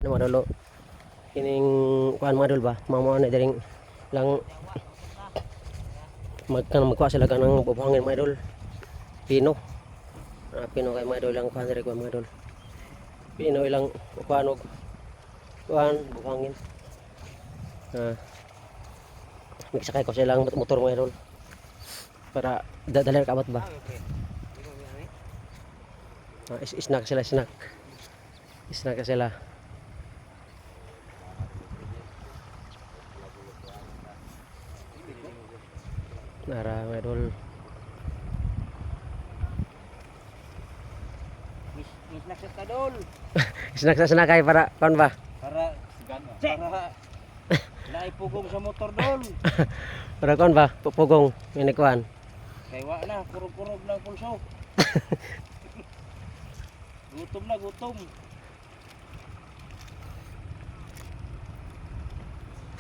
Ano mga dolo? Kining kuan mga dol ba? Mamo na diring lang magkuha sila kanang bubuhangin mga dol. Pino. Pino kay mga dol lang kuan diri ko mga dol. Pino ilang kuan og kuan buhangin. Nagsakay ko silang motor mga dol. Para dadalir kabat ba? Snack sila, snack. Snack sila. Nara mga dol. Snack sa kadol. Snack sa snack kay para kuan ba? Para naipugong sa motor dol. Para kuan ba? Pupugong ini kuan. Kay wa na kurog-kurog ng pulso. Gutom na gutom.